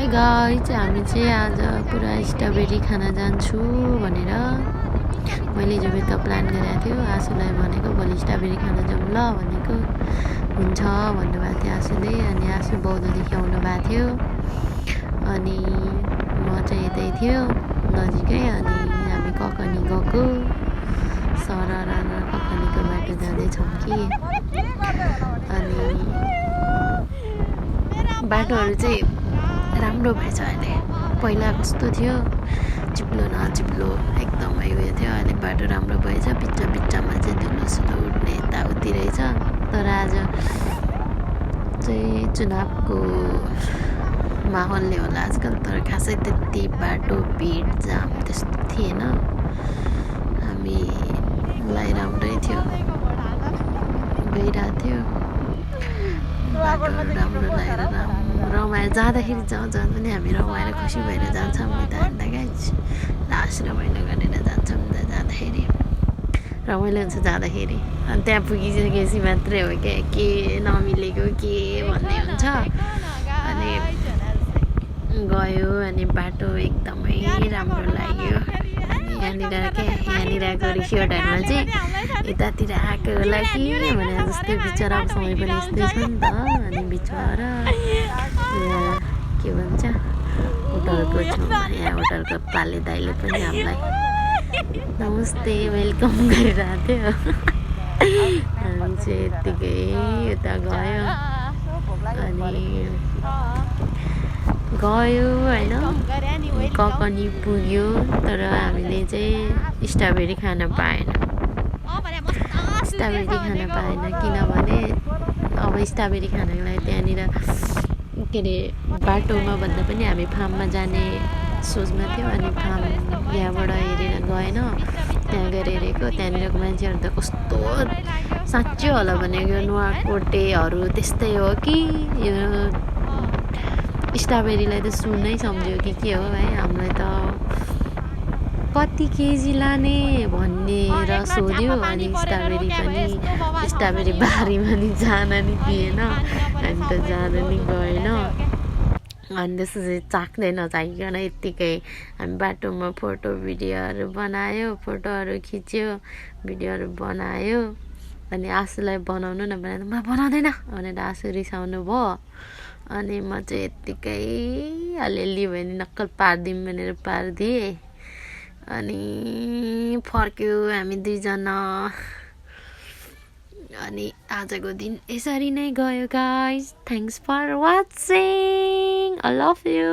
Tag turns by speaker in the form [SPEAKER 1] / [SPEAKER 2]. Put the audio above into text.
[SPEAKER 1] guys हामी चाहिँ आज पुरा स्ट्रबेरी खान जान्छु भनेर मैले जो बेलुका प्लान गरेको थियो आशुलाई भनेको भोलि स्ट्रबेरी खान जाउँ ल भनेको हुन्छ भन्नुभएको थियो आशुले अनि आशु बौद्धदेखि आउनु भएको थियो अनि म चाहिँ यतै थियो नजिकै अनि हामी ककनी गएको सरर ककनीको बाटो जाँदैछौँ कि अनि बाटोहरू चाहिँ राम्रो भएछ अहिले पहिला कस्तो थियो चिप्लो नचिप्लो एकदमै उयो थियो अहिले बाटो राम्रो भएछ बिचमा चाहिँ धुलोसुलो उड्ने यताउति रहेछ तर आज चाहिँ चुनावको माहौलले होला आजकल तर खासै त्यति बाटो भिड जाम त्यस्तो थिएन हामीलाई राम्रै थियो गइरहेको थियो बाटोहरू राम्रो लागेर रमाएर जाँदाखेरि जहाँ पनि हामी रमाएर खुसी भएर जान्छौँ नि त अन्त गाइज लास रमाइलो गरेर जान्छौँ नि त जाँदाखेरि रमाइलो हुन्छ जाँदाखेरि अनि त्यहाँ पुगिसकेपछि मात्रै हो क्या के नमिलेको के भन्ने हुन्छ अनि गयो अनि बाटो एकदमै राम्रो लाग्यो यहाँनिरको रिसियोटहरूमा चाहिँ यतातिर आएको होला कि भने जस्तै बिचरा समय पनि यस्तै छ नि त अनि बिचरा के भन्छ होटलको छेउमा यहाँ होटलको पाले दाइले पनि हामीलाई नमस्ते वेलकम गरिरहेको थियो हामी चाहिँ यत्तिकै यता गयो अनि होइन ककनी पुग्यो तर हामीले चाहिँ स्ट्रबेरी खान पाएन किनभने अब स्ट्रबेरी खानको लागि त्यहाँनिर के अरे बाटोमा भन्दा पनि हामी फार्ममा जाने सोचमा थियो अनि फार्म यहाँबाट हेरेर गएन त्यहाँ गएर हेरेको त्यहाँनिरको मान्छेहरू त कस्तो साँच्चै होला भनेको नुवाकोटेहरू त्यस्तै हो कि यो स्ट्रबेरीलाई त सुनै सम्झ्यो कि के हो भाइ हामीलाई त कति केजी लाने भनेर सोध्यो अनि स्ट्रबेरी बारीमा नि जान नि दिएन अनि त जान नि गएन अनि त्यसपछि चाख्दै नचाहिकन यत्तिकै हामी बाटोमा भिडियोहरू बनायो फोटोहरू खिच्यो भिडियोहरू बनायो अनि आशुलाई बनाउनु न भने म बनाउँदैन भनेर आशु रिसाउनु भयो अनि म चाहिँ यत्तिकै अलिअलि भयो नि नक्कल पारिदिउँ भनेर पारिदिएँ अनि फर्क्यो हामी दुईजना अनि आजको दिन यसरी नै गयो guys thanks for watching I love you